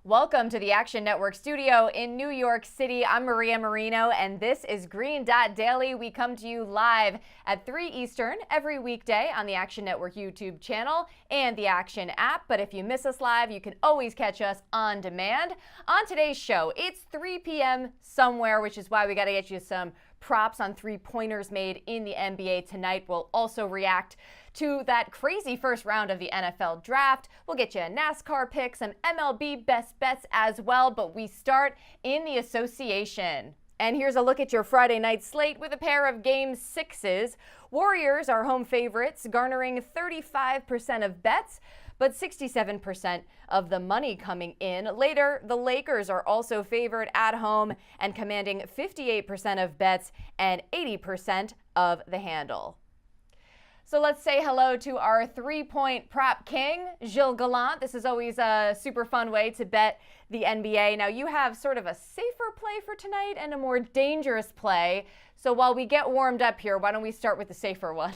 Welcome to the Action Network studio in New York City. I'm Maria Marino, and this is Green Dot Daily. We come to you live at 3 Eastern every weekday on the Action Network YouTube channel and the Action app. But if you miss us live, you can always catch us on demand. On today's show, it's 3 p.m. somewhere, which is why we got to get you some props on three-pointers made in the NBA tonight. We'll also react to that crazy first round of the NFL draft. We'll get you a NASCAR pick, some MLB best bets as well, but we start in the association. And here's a look at your Friday night slate with a pair of Game 6s. Warriors are home favorites, garnering 35% of bets, but 67% of the money coming in. Later, the Lakers are also favored at home and commanding 58% of bets and 80% of the handle. So let's say hello to our three-point prop king, Gilles Gallant. This is always a super fun way to bet the NBA. Now, you have sort of a safer play for tonight and a more dangerous play. So while we get warmed up here, why don't we start with the safer one?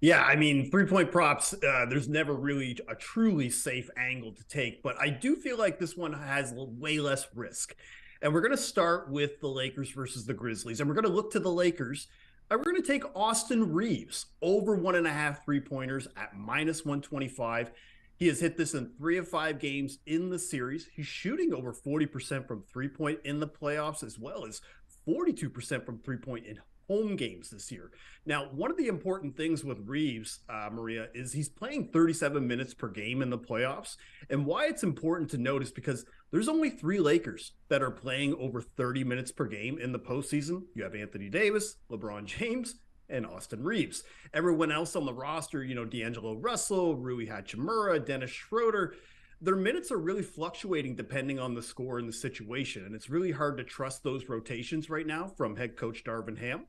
Yeah, I mean, three-point props, there's never really a truly safe angle to take, but I do feel like this one has way less risk. And we're going to start with the Lakers versus the Grizzlies, and we're going to look to the Lakers. And we're going to take Austin Reeves over 1.5 three-pointers at -125. He has hit this in 3 of 5 games in the series. He's shooting over 40% from three-point in the playoffs, as well as 42% from three-point in home games this year. Now, one of the important things with Reeves, Maria, is he's playing 37 minutes per game in the playoffs. And why it's important to note is because there's only 3 Lakers that are playing over 30 minutes per game in the postseason. You have Anthony Davis, LeBron James, and Austin Reeves. Everyone else on the roster, D'Angelo Russell, Rui Hachimura, Dennis Schroeder, their minutes are really fluctuating depending on the score and the situation. And it's really hard to trust those rotations right now from head coach Darvin Ham.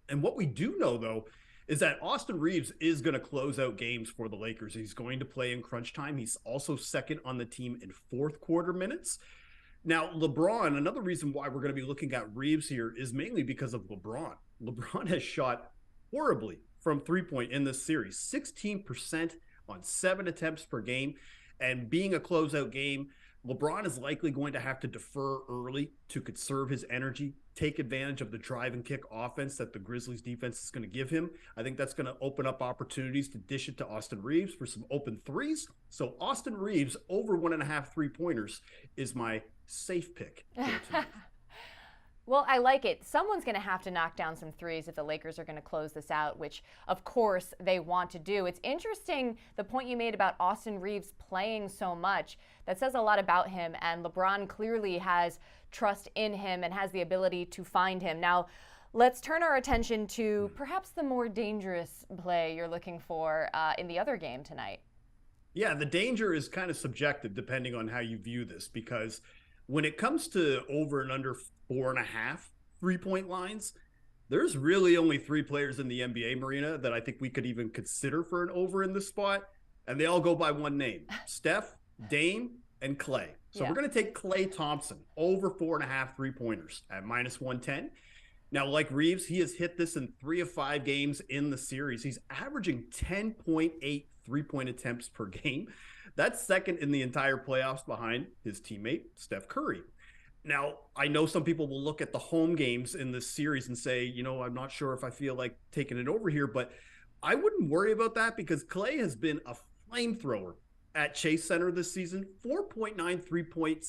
And what we do know, though, is that Austin Reeves is going to close out games for the Lakers. He's going to play in crunch time. He's also second on the team in fourth quarter minutes. Now, LeBron, another reason why we're going to be looking at Reeves here is mainly because of LeBron. LeBron has shot horribly from three-point in this series, 16% on 7 attempts per game. And being a closeout game, LeBron is likely going to have to defer early to conserve his energy, take advantage of the drive and kick offense that the Grizzlies defense is going to give him. I think that's going to open up opportunities to dish it to Austin Reeves for some open threes. So Austin Reeves over 1.5 three-pointers is my safe pick. Well, I like it. Someone's going to have to knock down some threes if the Lakers are going to close this out, which, of course, they want to do. It's interesting, the point you made about Austin Reeves playing so much. That says a lot about him, and LeBron clearly has trust in him and has the ability to find him. Now, let's turn our attention to perhaps the more dangerous play you're looking for in the other game tonight. Yeah, the danger is kind of subjective depending on how you view this, because when it comes to over and under 4.5 three-point lines, there's really only 3 players in the NBA, Marina, that I think we could even consider for an over in this spot. And they all go by one name: Steph, Dame, and Klay. So we're going to take Klay Thompson over 4.5 three-pointers at -110. Now, like Reeves, he has hit this in 3 of 5 games in the series. He's averaging 10.8 three-point attempts per game. That's second in the entire playoffs behind his teammate, Steph Curry. Now, I know some people will look at the home games in this series and say, I'm not sure if I feel like taking it over here, but I wouldn't worry about that because Klay has been a flamethrower at Chase Center this season. 4.9 3-point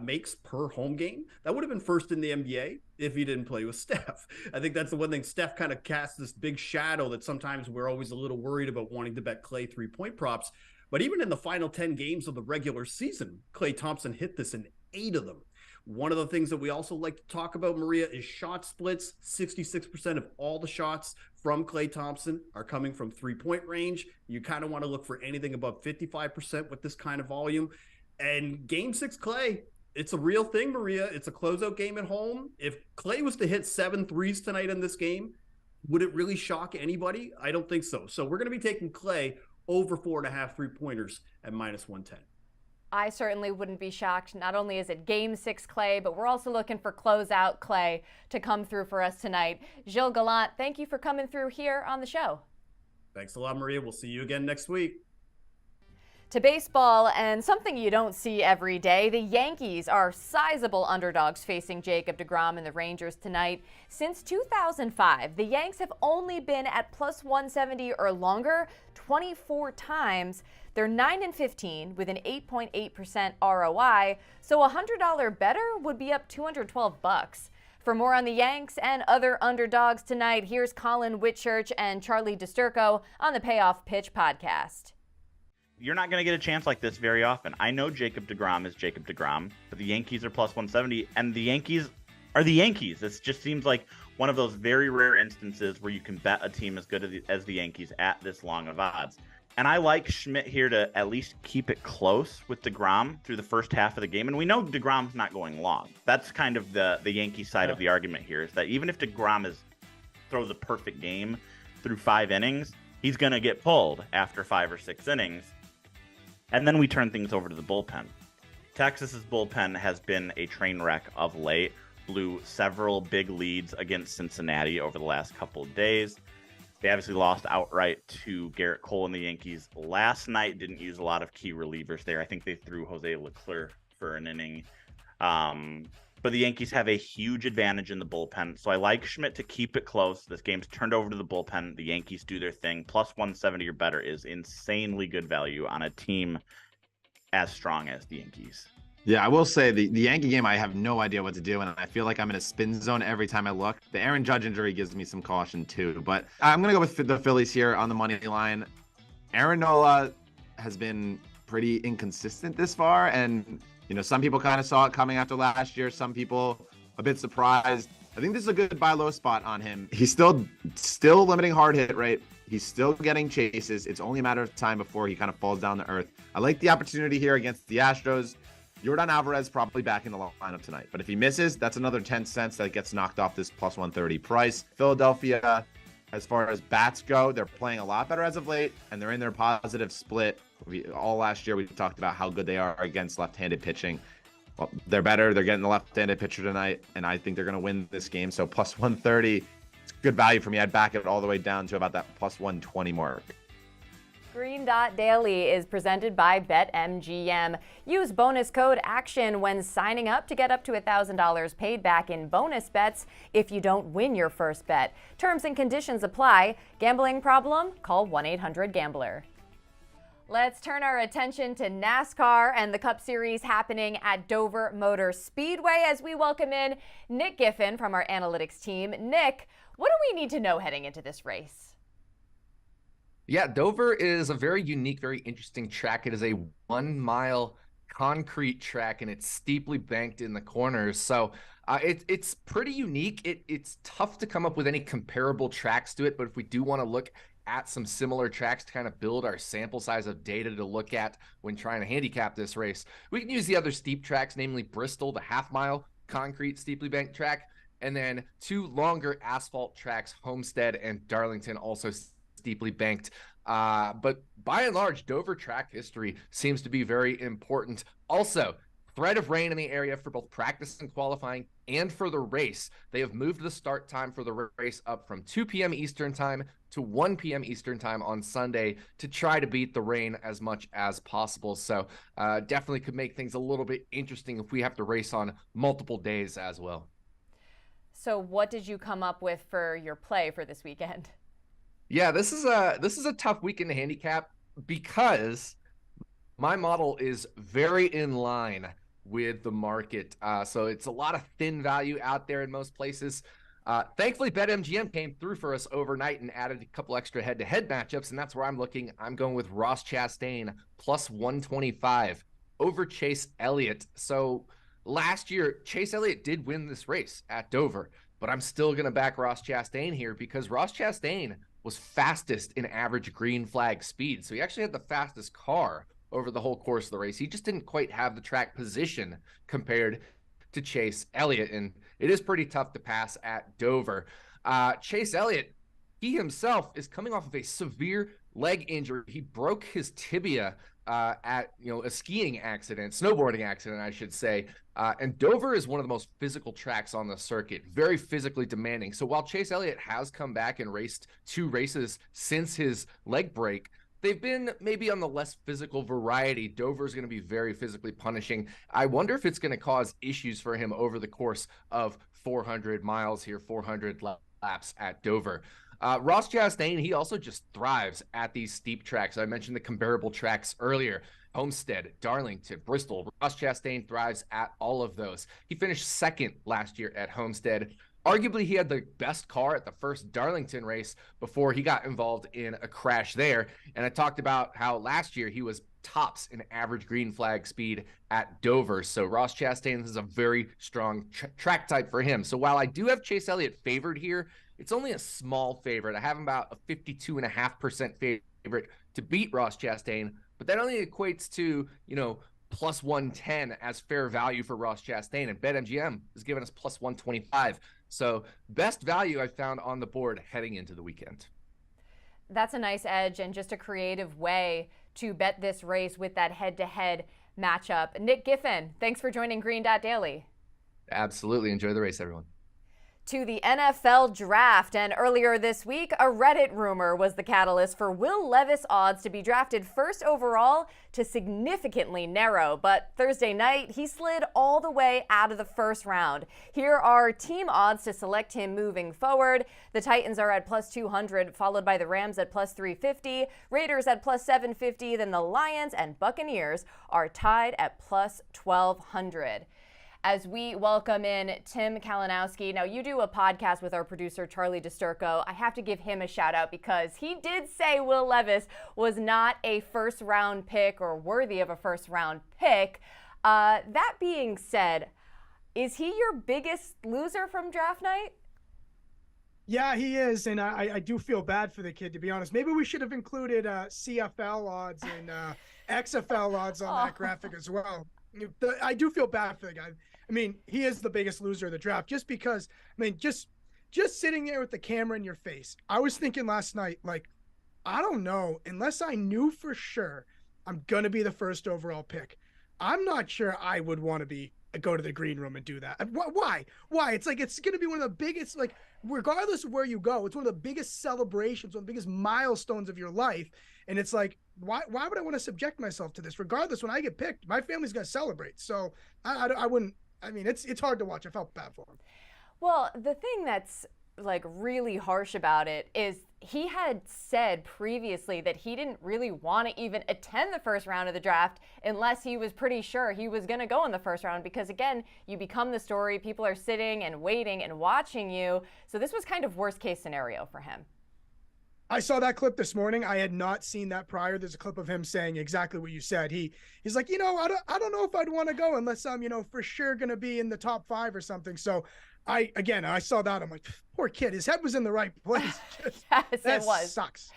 makes per home game. That would have been first in the NBA if he didn't play with Steph. I think that's the one thing. Steph kind of casts this big shadow that sometimes we're always a little worried about wanting to bet Klay 3-point props. But even in the final 10 games of the regular season, Klay Thompson hit this in 8 of them. One of the things that we also like to talk about, Maria, is shot splits. 66% of all the shots from Klay Thompson are coming from three-point range. You kind of want to look for anything above 55% with this kind of volume. And Game 6 Klay, it's a real thing, Maria. It's a closeout game at home. If Klay was to hit 7 threes tonight in this game, would it really shock anybody? I don't think so. So we're going to be taking Klay over 4.5 three-pointers at -110. I certainly wouldn't be shocked. Not only is it Game 6 Klay, but we're also looking for closeout Klay to come through for us tonight. Gilles Gallant, thank you for coming through here on the show. Thanks a lot, Maria. We'll see you again next week. To baseball, and something you don't see every day, the Yankees are sizable underdogs facing Jacob deGrom and the Rangers tonight. Since 2005, the Yanks have only been at plus 170 or longer 24 times. They're 9-15 with an 8.8% ROI, so a $100 better would be up $212. For more on the Yanks and other underdogs tonight, here's Colin Whitchurch and Charlie DiSturco on the Payoff Pitch podcast. You're not going to get a chance like this very often. I know Jacob deGrom is Jacob deGrom, but the Yankees are plus 170, and the Yankees are the Yankees. This just seems like one of those very rare instances where you can bet a team as good as the Yankees at this long of odds. And I like Schmidt here to at least keep it close with deGrom through the first half of the game. And we know deGrom's not going long. That's kind of the Yankee side of the argument here, is that even if deGrom throws a perfect game through 5 innings, he's going to get pulled after 5 or 6 innings. And then we turn things over to the bullpen. Texas's bullpen has been a train wreck of late, blew several big leads against Cincinnati over the last couple of days. They obviously lost outright to Garrett Cole and the Yankees last night, didn't use a lot of key relievers there. I think they threw Jose Leclerc for an inning. But the Yankees have a huge advantage in the bullpen, so I like Schmidt to keep it close. This game's turned over to the bullpen. The Yankees do their thing. Plus 170 or better is insanely good value on a team as strong as the Yankees. Yeah, I will say the Yankee game, I have no idea what to do, and I feel like I'm in a spin zone every time I look. The Aaron Judge injury gives me some caution too, but I'm going to go with the Phillies here on the money line. Aaron Nola has been pretty inconsistent this far, and some people kind of saw it coming after last year. Some people a bit surprised. I think this is a good buy low spot on him. He's still limiting hard hit rate. He's still getting chases. It's only a matter of time before he kind of falls down to earth. I like the opportunity here against the Astros. Yordan Alvarez probably back in the lineup tonight. But if he misses, that's another 10 cents that gets knocked off this plus 130 price. Philadelphia, as far as bats go, they're playing a lot better as of late, and they're in their positive split. All last year, we talked about how good they are against left-handed pitching. Well, they're better. They're getting the left-handed pitcher tonight, and I think they're going to win this game. So plus 130, it's good value for me. I'd back it all the way down to about that plus 120 mark. Green Dot Daily is presented by BetMGM. Use bonus code ACTION when signing up to get up to $1,000 paid back in bonus bets if you don't win your first bet. Terms and conditions apply. Gambling problem? Call 1-800-GAMBLER. Let's turn our attention to NASCAR and the Cup Series happening at Dover Motor Speedway as we welcome in Nick Giffen from our analytics team. Nick, what do we need to know heading into this race? Yeah, Dover is a very unique, very interesting track. It is a 1-mile concrete track, and it's steeply banked in the corners. So it's pretty unique. It's tough to come up with any comparable tracks to it, but if we do want to look at some similar tracks to kind of build our sample size of data to look at when trying to handicap this race, we can use the other steep tracks, namely Bristol, the half-mile concrete steeply banked track, and then 2 longer asphalt tracks, Homestead and Darlington, also steeply banked. But by and large, Dover track history seems to be very important. Also, threat of rain in the area for both practice and qualifying and for the race. They have moved the start time for the race up from 2 p.m. Eastern time to 1 p.m. Eastern time on Sunday to try to beat the rain as much as possible. So definitely could make things a little bit interesting if we have to race on multiple days as well. So what did you come up with for your play for this weekend? Yeah, this is a tough weekend to handicap because my model is very in line with the market. So it's a lot of thin value out there in most places. Thankfully, BetMGM came through for us overnight and added a couple extra head-to-head matchups, and that's where I'm looking. I'm going with Ross Chastain plus 125 over Chase Elliott. So last year, Chase Elliott did win this race at Dover, but I'm still going to back Ross Chastain here because Ross Chastain was fastest in average green flag speed. So he actually had the fastest car over the whole course of the race. He just didn't quite have the track position compared to Chase Elliott, and it is pretty tough to pass at Dover. Chase Elliott, he himself is coming off of a severe leg injury. He broke his tibia at a skiing accident, snowboarding accident, I should say. And Dover is one of the most physical tracks on the circuit, very physically demanding. So while Chase Elliott has come back and raced 2 races since his leg break, they've been maybe on the less physical variety. Dover's going to be very physically punishing. I wonder if it's going to cause issues for him over the course of 400 miles here, 400 laps at Dover. Ross Chastain, he also just thrives at these steep tracks. I mentioned the comparable tracks earlier. Homestead, Darlington, Bristol. Ross Chastain thrives at all of those. He finished second last year at Homestead. Arguably, he had the best car at the first Darlington race before he got involved in a crash there. And I talked about how last year he was tops in average green flag speed at Dover. So Ross Chastain is a very strong track type for him. So while I do have Chase Elliott favored here, it's only a small favorite. I have him about a 52.5% favorite to beat Ross Chastain, but that only equates to, plus 110 as fair value for Ross Chastain, and BetMGM is giving us plus 125. So best value I found on the board heading into the weekend. That's a nice edge and just a creative way to bet this race with that head-to-head matchup. Nick Giffen, thanks for joining Green Dot Daily. Absolutely. Enjoy the race, everyone. To the NFL draft, and earlier this week, a Reddit rumor was the catalyst for Will Levis odds to be drafted first overall to significantly narrow. But Thursday night, he slid all the way out of the first round. Here are team odds to select him moving forward. The Titans are at plus 200, followed by the Rams at plus 350, Raiders at plus 750, then the Lions and Buccaneers are tied at plus 1200. As we welcome in Tim Kalinowski. Now, you do a podcast with our producer, Charlie DiSturco. I have to give him a shout out because he did say Will Levis was not a first round pick or worthy of a first round pick. That being said, is he your biggest loser from draft night? Yeah, he is, and I do feel bad for the kid, to be honest. Maybe we should have included CFL odds and XFL odds on that graphic as well. I do feel bad for the guy. I mean, he is the biggest loser of the draft just because, just sitting there with the camera in your face. I was thinking last night, I don't know, unless I knew for sure I'm going to be the first overall pick. I'm not sure I would want to go to the green room and do that. Why? It's it's going to be one of the biggest, regardless of where you go, it's one of the biggest celebrations, one of the biggest milestones of your life. And it's why would I want to subject myself to this? Regardless, when I get picked, my family's going to celebrate. So I wouldn't. It's hard to watch. I felt bad for him. Well, the thing that's really harsh about it is he had said previously that he didn't really want to even attend the first round of the draft unless he was pretty sure he was going to go in the first round, because again, you become the story. People are sitting and waiting and watching you. So this was kind of worst case scenario for him. I saw that clip this morning. I had not seen that prior. There's a clip of him saying exactly what you said. He's like, I don't know if I'd want to go unless I'm, for sure going to be in the top 5 or something. So I saw that. I'm like, poor kid. His head was in the right place. Yes, that it was. Sucks.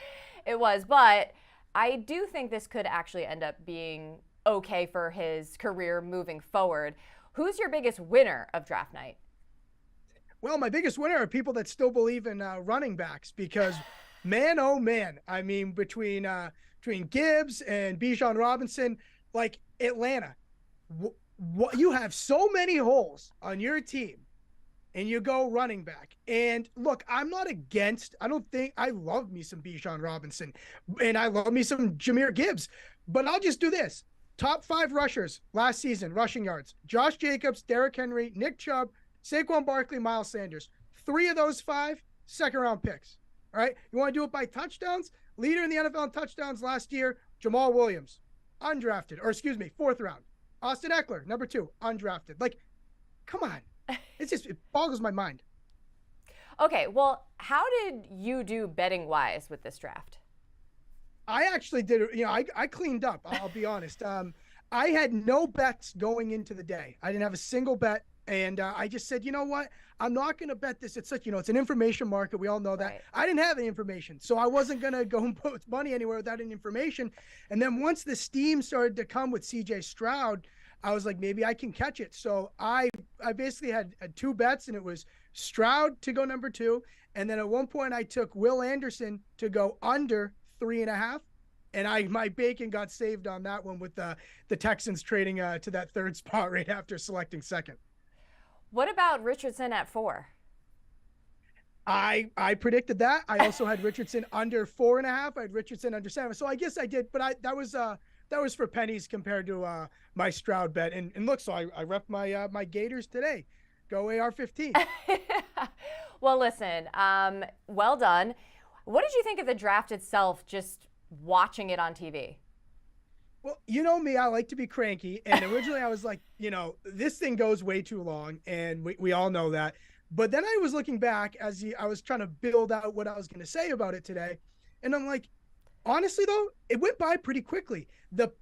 It was. But I do think this could actually end up being okay for his career moving forward. Who's your biggest winner of draft night? Well, my biggest winner are people that still believe in running backs, because man, oh man. Between Gibbs and Bijan Robinson, Atlanta, what you have so many holes on your team, and you go running back. And look, I love me some Bijan Robinson, and I love me some Jahmyr Gibbs, but I'll just do this. Top 5 rushers last season, rushing yards: Josh Jacobs, Derrick Henry, Nick Chubb, Saquon Barkley, Miles Sanders. 3 of those 5 second-round picks. All right, you want to do it by touchdowns? Leader in the NFL in touchdowns last year, Jamal Williams, undrafted, or excuse me, 4th round. Austin Eckler, number 2, undrafted. Come on. It boggles my mind. Okay, well, how did you do betting-wise with this draft? I actually did, I cleaned up, I'll be honest. I had no bets going into the day. I didn't have a single bet. And I just said, you know what? I'm not going to bet this. It's such, it's an information market. We all know that. Right. I didn't have any information. So I wasn't going to go and put money anywhere without any information. And then once the steam started to come with CJ Stroud, I was like, maybe I can catch it. So I basically had 2 bets, and it was Stroud to go number 2. And then at one point I took Will Anderson to go under 3.5. And my bacon got saved on that one with the Texans trading to that 3rd spot right after selecting 2nd. What about Richardson at 4? I predicted that. I also had Richardson under 4.5. I had Richardson under 7. So I guess I did, but that was for pennies compared to my Stroud bet. And look, so I rep my my Gators today. Go AR-15. Well, listen, well done. What did you think of the draft itself, just watching it on TV? Well, you know me, I like to be cranky. And originally I was like, this thing goes way too long. And we all know that. But then I was looking back as I was trying to build out what I was going to say about it today. And I'm like, honestly, though, it went by pretty quickly.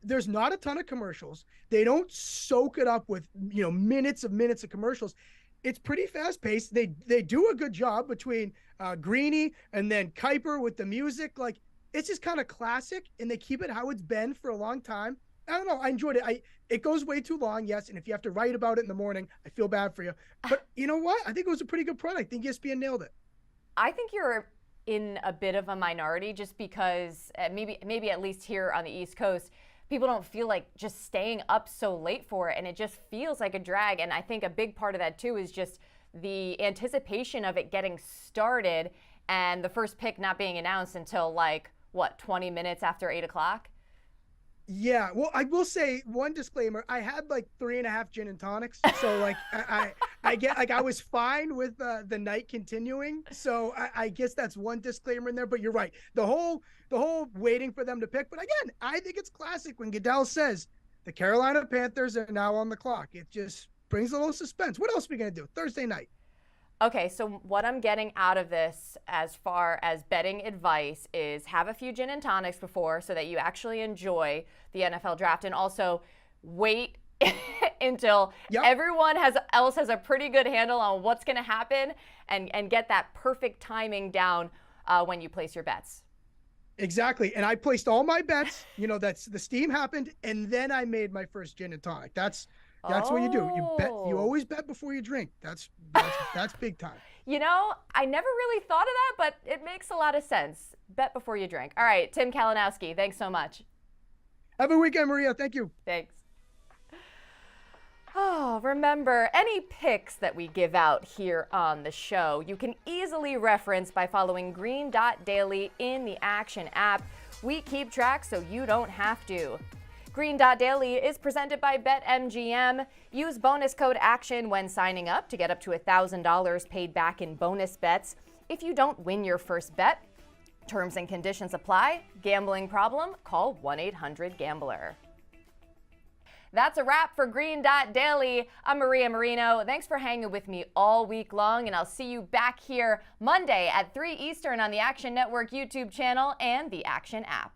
There's not a ton of commercials. They don't soak it up with, minutes of commercials. It's pretty fast paced. They do a good job between Greeny and then Kuiper with the music. Like, it's just kind of classic, and they keep it how it's been for a long time. I don't know. I enjoyed it. It goes way too long, yes. And if you have to write about it in the morning, I feel bad for you. But you know what? I think it was a pretty good product. I think ESPN nailed it. I think you're in a bit of a minority just because maybe at least here on the East Coast, people don't feel like just staying up so late for it, and it just feels like a drag. And I think a big part of that too is just the anticipation of it getting started and the first pick not being announced until 20 minutes after 8 o'clock. Yeah, well, I will say one disclaimer. I had 3.5 gin and tonics, so I get I was fine with the night continuing. So I guess that's one disclaimer in there. But you're right. The whole waiting for them to pick. But again, I think it's classic when Goodell says the Carolina Panthers are now on the clock. It just brings a little suspense. What else are we gonna do Thursday night? Okay, so what I'm getting out of this as far as betting advice is have a few gin and tonics before so that you actually enjoy the NFL draft, and also wait until everyone else has a pretty good handle on what's going to happen and get that perfect timing down when you place your bets. Exactly. And I placed all my bets, that's the steam happened, and then I made my first gin and tonic. That's what you do. You always bet before you drink. That's big time. I never really thought of that, but it makes a lot of sense. Bet before you drink. All right, Tim Kalinowski, thanks so much. Have a weekend, Maria. Thank you. Thanks. Oh, remember, any picks that we give out here on the show, you can easily reference by following Green Dot Daily in the Action app. We keep track so you don't have to. Green Dot Daily is presented by BetMGM. Use bonus code ACTION when signing up to get up to $1,000 paid back in bonus bets if you don't win your first bet. Terms and conditions apply. Gambling problem? Call 1-800-GAMBLER. That's a wrap for Green Dot Daily. I'm Maria Marino. Thanks for hanging with me all week long, and I'll see you back here Monday at 3 Eastern on the Action Network YouTube channel and the Action app.